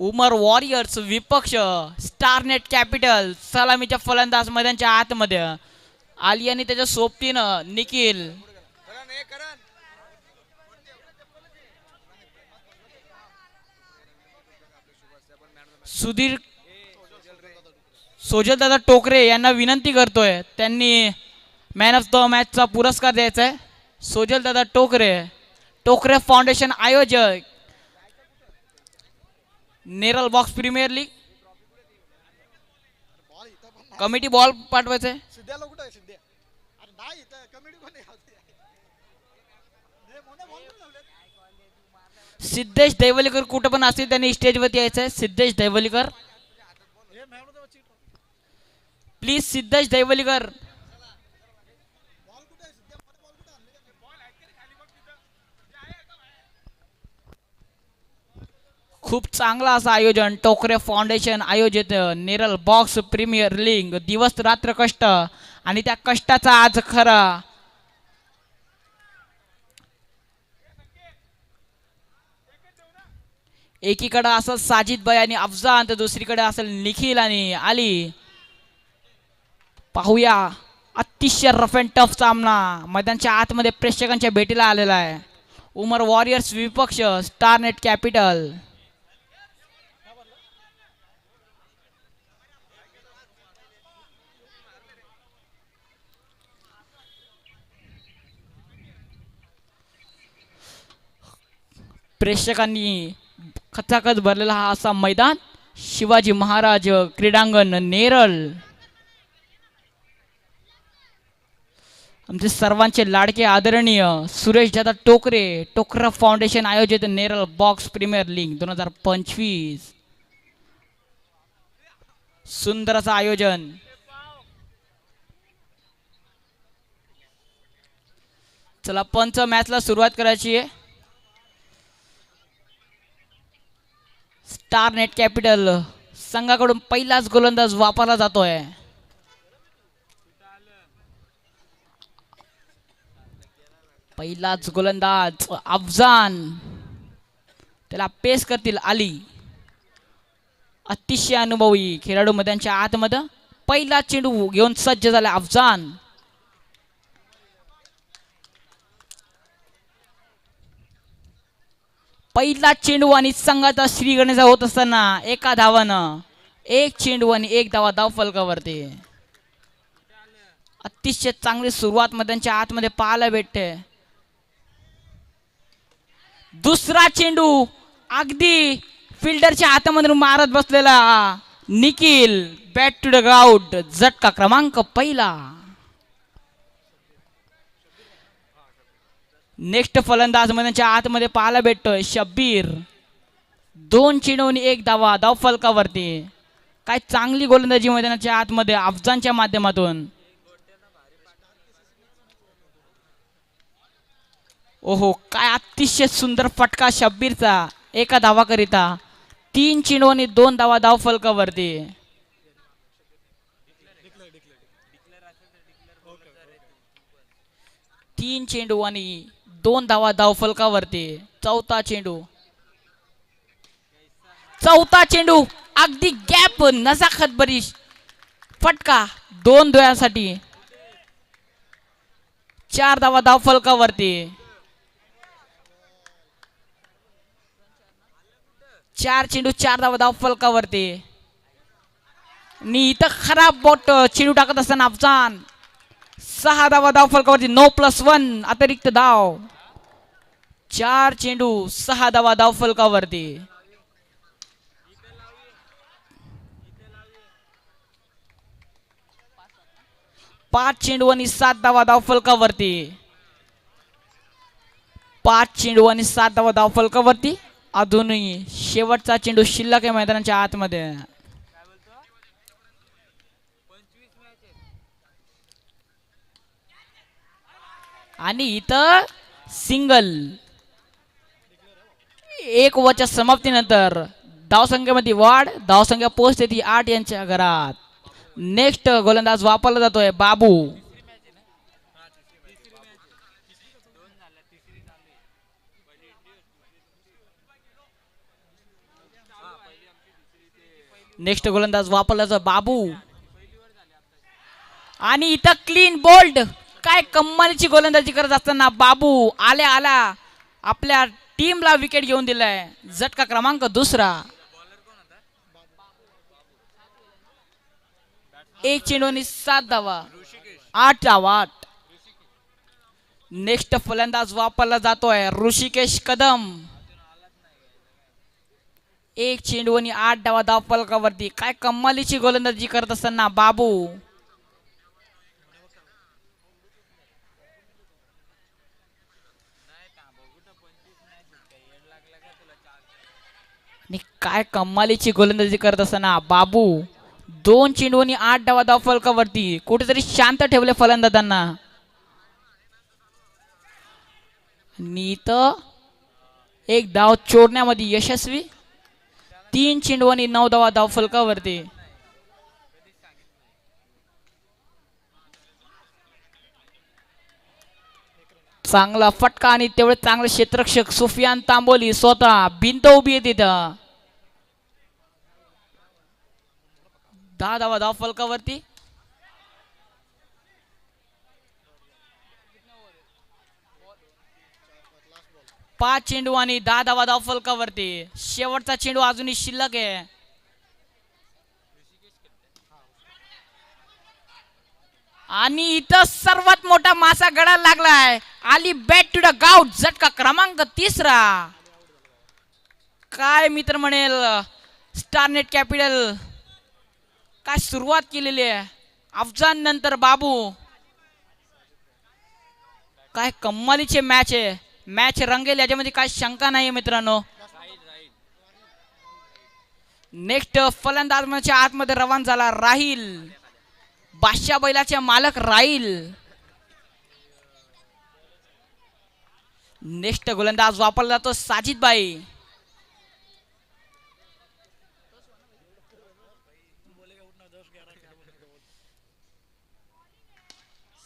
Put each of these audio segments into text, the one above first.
उमर warriors विपक्ष स्टारनेट capital सलामीच्या फलंदाज मैदानाच्या आतमध्ये आली आणि त्याच्या सोबतीनं निखिल सुधीर सोजल दादा टोकरे यांना विनंती करतोय, त्यांनी मॅन ऑफ द मॅचचा पुरस्कार द्यायचा आहे. सोजल दादा टोकरे, टोकरे फाउंडेशन आयोजक, Neral box premier league committee ball पाठवायचा आहे. सिद्धेश दैवलीकर कुठं पण असतील त्यांनी स्टेजवरती यायचं आहे. सिद्धेश दैवलीकर प्लीज, सिद्धेश दैवलीकर. खूप चांगला असं आयोजन टोकरे फाउंडेशन आयोजित नेरल बॉक्स प्रीमियर लीग. दिवस रात्र कष्ट आणि त्या कष्टाचा आज खरा एकीकडे असेल साजिद भाई आणि अफजान तर दुसरीकडे असेल निखिल आणि अली. पाहूया अतिशय रफ अँड टफ सामना मैदानाच्या आतमध्ये प्रेक्षकांच्या भेटीला आलेला आहे. उमर वॉरियर्स विपक्ष स्टारनेट कॅपिटल. प्रेक्षकांनी खचाखच भरलेला हा असा मैदान शिवाजी महाराज क्रीडांगण नेरळ. आमचे सर्वांचे लाडके आदरणीय सुरेश दादा टोकरे, टोकरा फाउंडेशन आयोजित नेरळ बॉक्स प्रीमियर लीग 2025. सुंदर असं आयोजन. चला पंच मॅचला सुरुवात करायची आहे. स्टारनेट कॅपिटल संघाकडून पहिलाच गोलंदाज वापरला जातोय. पहिलाच गोलंदाज अफजान, त्याला पेस करतील अली. अतिशय अनुभवी खेळाडू मैदानाच्या आतमध्ये पहिला चेंडू घेऊन सज्ज झाला अफजान. पहिला चेंडू आणि संघाचा श्री गणेशा होत असताना एका धावानं एक चेंडू आणि एक धावा धाव फलकावरती. अतिशय चांगली सुरुवात मैदानाच्या आतमध्ये पाहायला भेटते. दुसरा चेंडू अगदी फिल्डरच्या हातामध्ये मारत बसलेला Nikhil, bat to the ground, झटका क्रमांक पहिला. नेक्स्ट फलंदाज मैदानाच्या आतमध्ये पाहायला भेटतोय शब्बीर. दोन चेंडू आणि एक धावा धाव फलकावरती. काय चांगली गोलंदाजी मैदानाच्या आतमध्ये अफजानच्या माध्यमातून. ओहो, काय अतिशय सुंदर फटका शब्बीरचा एका धावाकरिता. तीन चेंडू आणि दोन धावा धाव फलकावरती. तीन चेंडू आणि दोन धावा धाव फलकावरती. चौथा चेंडू अगदी गॅप नजाकत बरी फटका दोन दोयासाठी. चार धावा धाव फलकावरती. चार चेंडू चार धावा धाव फलकावरती. आणि इथं खराब बॉट चेंडू टाकत असताना अफजान. सहा धावा धाव फलकावरती. 9+1 अतिरिक्त धाव. चार चेंडू सहा धावा धाव फलकावरती. पाच चेंडू आणि सात धावा धाव फलकावरती. पाच चेंडू आणि सात धावा धाव फलकावरती. अजूनही शेवटचा चेंडू शिल्लक आहे मैदानाच्या आतमध्ये. आणि इथं सिंगल. एक ओव्हरच्या समाप्तीनंतर धावसंख्येमध्ये वाढ. धावसंख्या पोहोचते ती 8 यांच्या घरात. नेक्स्ट गोलंदाज वापरला जातोय बाबू. नेक्स्ट गोलंदाज वापरला जातो बाबू आणि इथं क्लीन बोल्ड. काय कमालीची गोलंदाजी करत असताना बाबू आल्या आल्या आपल्या टीमला विकेट घेऊन दिलाय. झटका क्रमांक दुसरा. एक चेंडू आणि 7 धावा, 8 धावा. नेक्स्ट फलंदाज वापरला जातोय ऋषिकेश कदम. एक चेंडू आणि 8 धावा धाव फलकावरती. काय कमालीची गोलंदाजी करत असताना बाबू आणि काय कमालीची गोलंदाजी करत असताना बाबू 2 चेंडू आणि 8 धावा धाव फलकावरती. कुठेतरी शांत ठेवले फलंदाजांना. नीत एक धाव चोरण्यामध्ये यशस्वी. 3 चेंडू आणि 9 धावा धाव फलकावरती. चांगला फटका आणि तेवढे चांगले क्षेत्ररक्षक सुफियान तांबोली स्वतः भिंत उभी आहे तिथं. 10 धावा धाव फलकावरती. 5 चेंडू आणि 10 धावा धाव फलकावरती. शेवटचा चेंडू अजूनही शिल्लक आहे. आणि इथं सर्वात मोठा मासा गडाला लागलाय. आली बॅट टू द गाउट. झटका क्रमांक तिसरा. काय मित्र म्हणेल स्टारनेट कॅपिटल काय सुरुवात केलेली आहे. अफजान नंतर बाबू. काय कमालीचे मॅच आहे. मॅच रंगेल याच्यामध्ये काय शंका नाही मित्रांनो. नेक्स्ट फलंदाज आतमध्ये रवाना झाला राहील. बादशाह बैलाचे मालक राहील. नेक्स्ट गोलंदाज वापरला जातो साजिद भाई.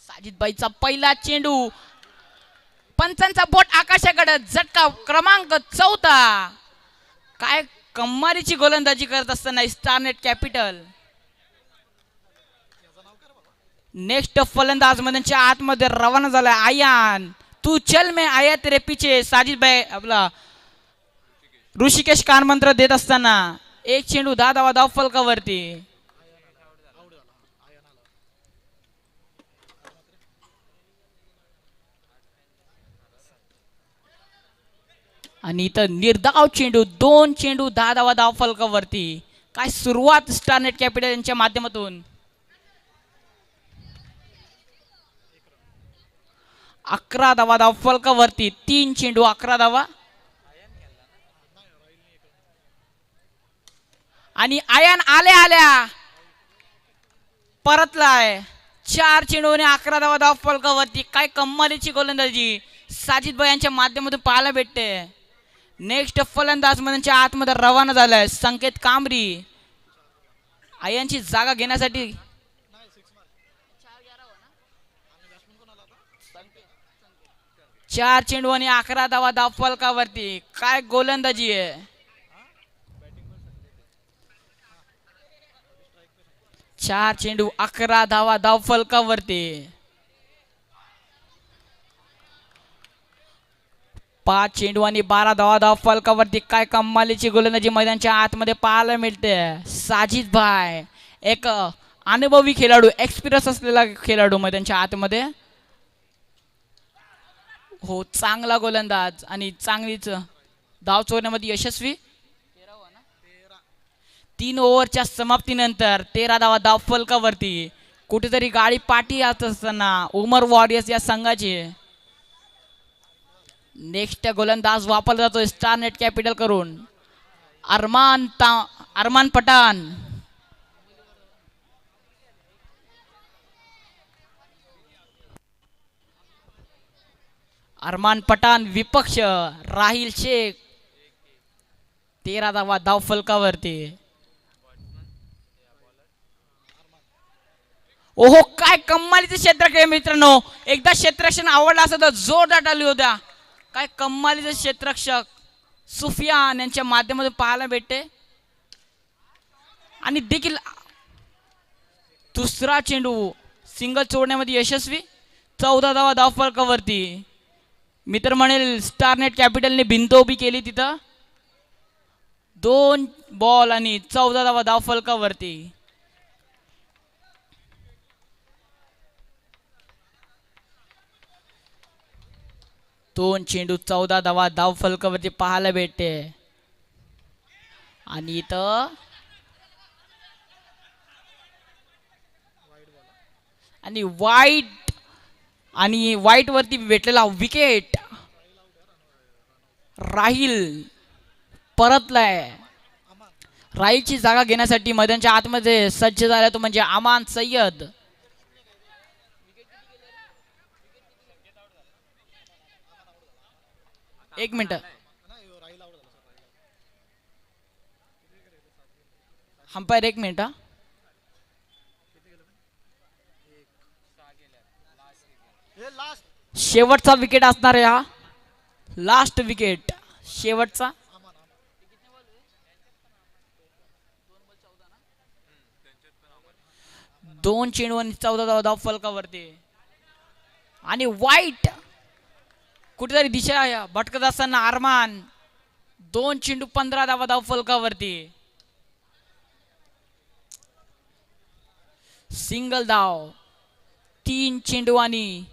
साजिद भाईचा पहिला चेंडू. पंचांचा बोट आकाशाकडे. झटका क्रमांक 4. काय कमालीची गोलंदाजी करत असताना स्टारनेट कॅपिटल. नेक्स्ट फलंदाज मधनच्या आतमध्ये रवाना झाला आयान. तू चल मैं आया तेरे पीछे. साजिद भाई आपला ऋषिकेश कान मंत्र देत असताना. 1 चेंडू 10 धावा धाव फलकावरती. आणि इथं निर्धाव चेंडू. 2 चेंडू 10 धावा धाव फलकावरती. काय सुरुवात स्टारनेट कॅपिटल यांच्या माध्यमातून. 11 धावा धाव फलकावरती. 3 चेंडू 11 धावा. आणि आयन आल्या आल्या परतलाय. 4 चेंडू आणि 11 धावा धाव फलकावरती. काय कमालीची गोलंदाजी साजिद भाई यांच्या माध्यमातून पाहायला भेटते. नेक्स्ट फलंदाज मधनच्या आतमध्ये रवाना झालाय संकेत कांबरी. आयनची जागा घेण्यासाठी. 4 चेंडू आणि 11 धावा धाव फलकावरती. काय गोलंदाजी आहे. 4 चेंडू 11 धावा धाव फलकावरती. 5 चेंडू आणि 12 धावा धाव फलकावरती. काय कमालीची गोलंदाजी मैदानाच्या आतमध्ये पाहायला मिळते. साजिद भाई एक अनुभवी खेळाडू, एक्सपिरियन्स असलेला खेळाडू मैदानाच्या आतमध्ये. हो चांगला गोलंदाज आणि चांगलीच धाव चोरण्यामध्ये यशस्वी. 3 ओव्हरच्या समाप्तीनंतर 13 धावा धाव फलकावरती. कुठेतरी गाडी पाठी येत असताना उमर वॉरियर्स या संघाची. नेक्स्ट गोलंदाज वापरला जातो स्टारनेट कॅपिटल करून अरमान पठाण. अरमान पठाण विपक्ष राहिल शेख. 13 धावा धाव फलकावरती. ओहो काय कमालीचे क्षेत्ररक्षण मित्रांनो. एकदा क्षेत्ररक्षण आवडला असं तर जोरदार टाळी होत्या. काय कमालीचे क्षेत्ररक्षक. सुफियान यांच्या माध्यमातून पाहायला भेटते आणि देखील दुसरा चेंडू सिंगल सोडण्यामध्ये यशस्वी. 14 धावा धावफलकावरती. मी तर म्हणेल स्टारनेट कॅपिटलने भिंत उभी केली तिथं. 2 बॉल आणि 14 धावा धावफलकावरती. दोन चेंडू 14 धावा धावफलकावरती पाहायला भेटते. आणि इथं आणि वाईट वरती भेटलेला विकेट राहील परतलाय. राहीलची जागा घेण्यासाठी मैदानाच्या आतमध्ये सज्ज झाला तो म्हणजे अमान सय्यद. एक मिनिट अंपायर, एक मिनिट. शेवटचा विकेट असणार आहे हा. लास्ट विकेट शेवटचा. 2 चेंडू आणि 14 धावा धावफलकावरती. आणि वाईट कुठेतरी दिशा भटकत असताना अरमान. 2 चेंडू 15 धावा धावफलकावरती. सिंगल धाव. 3 चेंडू आणि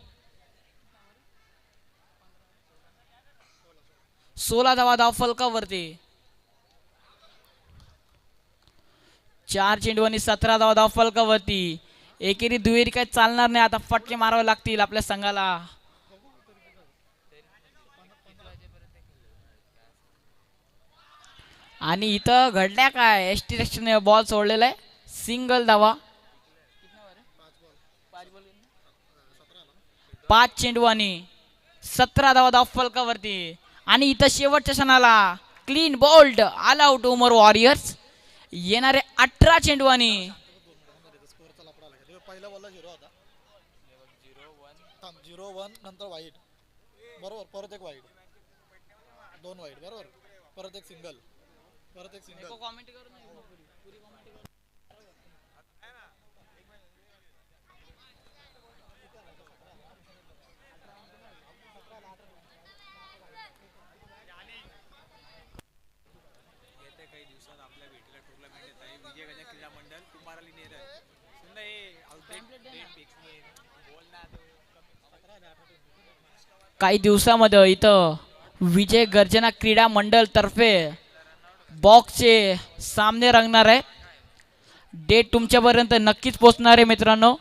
16 धावा धावफलकावरती. 4 चेंडू आणि 17 धावा धावफलकावरती. एकेरी दुहेरी काही चालणार नाही. आता फटके मारावे लागतील आपल्या संघाला. आणि इथं घडल्या काय, एसटी रक्षण बॉल सोडलेला आहे. सिंगल धावा. 5 चेंडू आणि 17 धावा धावफलकावरती. आणि इथं शेवटच्या क्षणाला क्लीन बोल्ड ऑल आउट उमर वॉरियर्स. येणारे 18 चेंडू आणि पहिला बॉलला 0 होता. 0-1 नंतर वाईड. बरोबर, परत एक वाईड, 2 वाईड. बरोबर, परत एक सिंगल, परत एक सिंगल. काही दिवसामध्ये इथं विजय गर्जना क्रीडा मंडळ तर्फे बॉक्सचे सामने रंगणार आहे. डेट तुमच्यापर्यंत नक्कीच पोहोचणार आहे मित्रांनो.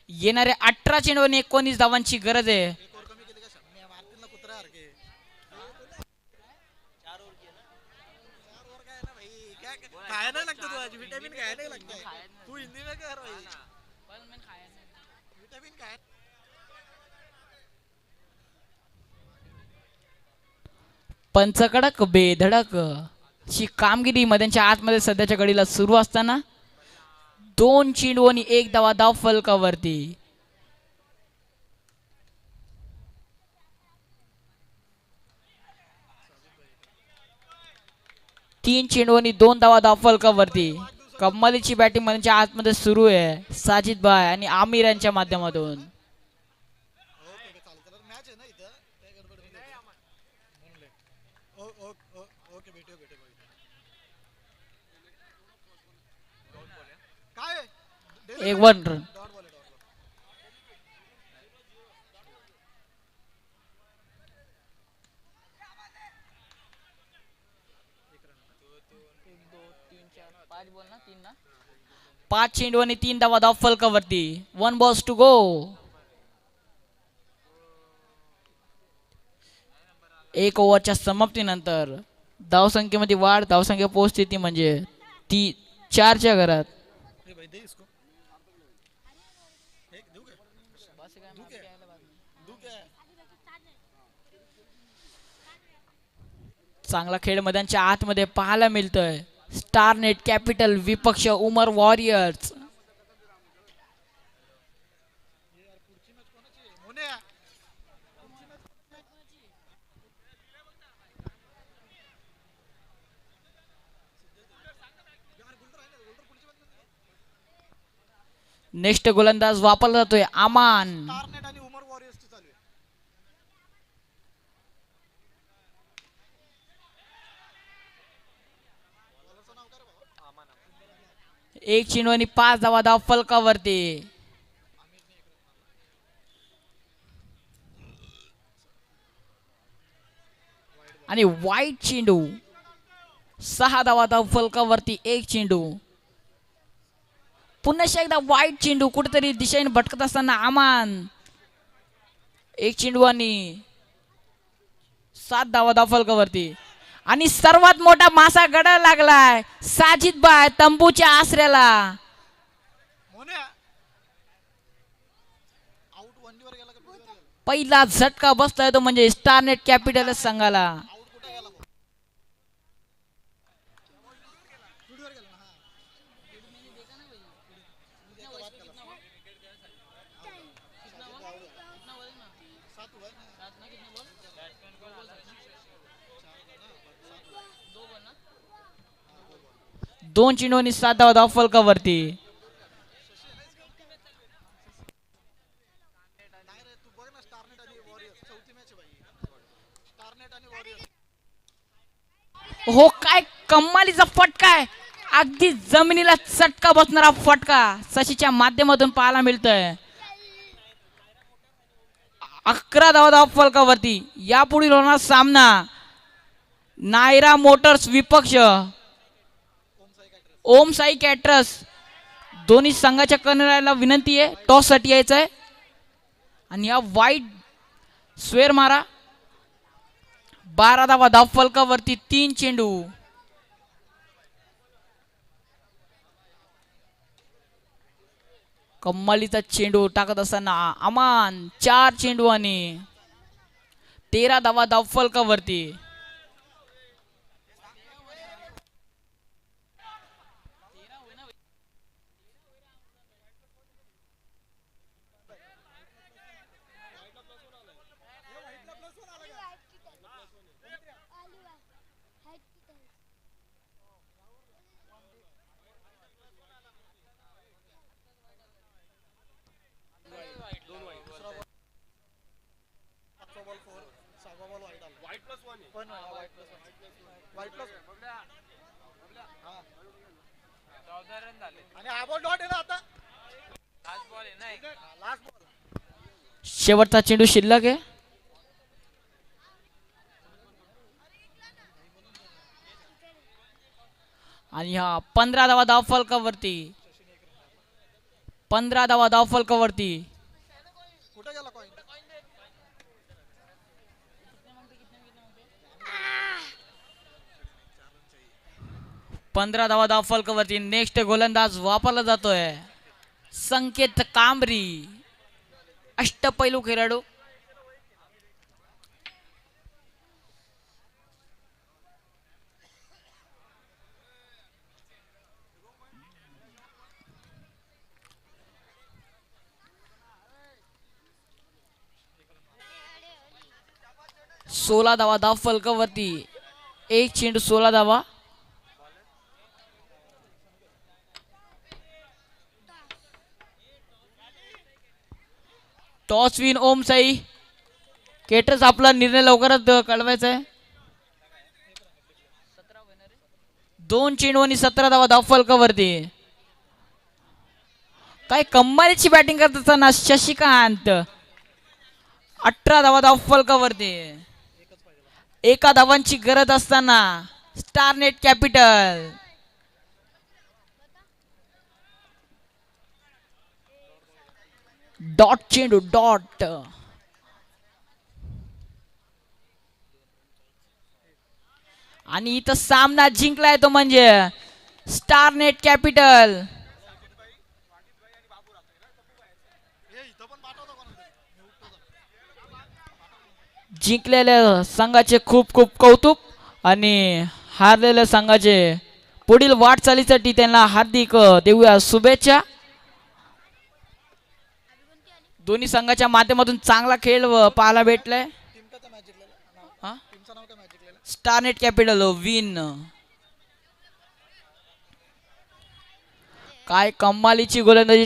येणारे 18 चेंडू आणि 19 धावांची गरज आहे. खाया नहीं लगता तू, आज विटामिन खाया नहीं लगता तू हिंदी में कह रहा है. विटामिन खाया. पंचकडक बेधडक ची कामगिरी मैदानाच्या आतमध्ये सध्याच्या घडीला सुरू असताना 2 चेंडू आणि 1 धावा धावफलकावरती. 3 चेंडू आणि 2 धावा धावफलकावरती. कमालीची बॅटिंग मैदानाच्या आतमध्ये सुरू आहे साजिद भाई आणि आमिर यांच्या माध्यमातून. एक 1 रन. पाच चेंडू आणि 3 धावा धावफलकावरती. 1 बॉल्स टू गो. एक ओव्हरच्या समाप्तीनंतर धावसंख्येमध्ये वाढ. धावसंख्या पोहोचते ती म्हणजे ती 4च्या घरात. चांगला खेळ मैदानाच्या आतमध्ये पाहायला मिळतोय. स्टार नेट कॅपिटल विपक्ष उमर वॉरियर्स. मोने नेक्स्ट गोलंदाज वापरला जातोय अमान. टार्नेट आणि उमर वॉरियर्सची चालू आहे. बॉलरचं नाव काय रे बाबा? एक चेंडू आणि 5 धावा धाव फलकावरती. आणि वाईट चेंडू 6 धावा धाव फलकावरती. एक चेंडू पुन्हा एकदा वाईट चेंडू कुठेतरी दिशेने भटकत असताना अमान. एक चेंडू आणि 7 धावा धाव फलकावरती. आणि सर्वात मोठा मासा गडायला लागलाय साजिद बाय तंबूच्या आसऱ्याला. मोने आउट वन वर गेला का टू वर गेला? पहिला झटका बसलाय तो म्हणजे स्टारनेट कॅपिटल संघाला. आउट कुठे गेला भाऊ? टू वर गेला ना. दोन चेंडू आणि 7 धावा धाव फलकावरती. नाही रे तू बघ ना स्टारनेट आणि वॉरियर्स चौथी मॅच आहे भाई. स्टारनेट आणि वॉरियर्स हो काय कमालीचा फटका आहे. अगदी जमिनीला चटका बसणारा फटका शशीच्या माध्यमातून पाहायला मिळतोय. 11 धावा धाव फलकावरती. यापुढील होणार सामना नायरा मोटर्स विपक्ष ओम साई कॅटरस. दोन्ही संघाच्या कर्णधाराला विनंती आहे टॉस साठी यायचं आहे. आणि या वाईट स्वेर मारा. 12 धावा धाव फलकावरती. 3 चेंडू. कम्मालीचा चेंडू टाकत असताना अमान 4 चेंडू आणि 13 धावा धाव फलकावरती. बॉल 4 सहावा बॉल वाईट आला. वाईट प्लस 1 पण वाईट प्लस 1 वाईट प्लस हां साधारण झाले. आणि हा बॉल डॉट आहे ना आता. लास्ट बॉल आहे ना. लास्ट बॉल शेवटचा चेंडू शिल्लक आहे. आणि हा 15 धावा धाव फलकावरती. 15 धावा धाव फलकावरती. कुठे गेला कॉइन? 15 धावा धाव फलकावरती. नेक्स्ट गोलंदाज वापरला जातोय संकेत कांबरी. अष्टपैलू खेळाडू. सोळा धावा धाव फलकावरती. एक चेंडू 16 धावा. टॉस विन ओम साई केटर्स. आपला निर्णय लवकरच कळवायचा आहे. 2 चेंडू आणि 17 धावा धाव फलकावरती. काय कमालीची बॅटिंग करत असताना शशिकांत. 18 धावा धाव फलकावरती. एका धावांची गरज असताना स्टारनेट कॅपिटल. डॉट चेंडू डॉट. आणि इथं सामना जिंकलाय तो म्हणजे स्टारनेट कॅपिटल. जिंकलेल्या संघाचे खूप खूप कौतुक आणि हारलेल्या संघाचे पुढील वाटचालीसाठी त्यांना हार्दिक देऊया शुभेच्छा. दोन्ही संघाच्या माध्यमातून चांगला खेळ पाहायला भेटलाय. टीम का मॅच जिंकलेला हा? टीमचं नाव काय मॅच जिंकलेलं स्टारनेट कॅपिटल विन. काय कमालीची गोलंदाजी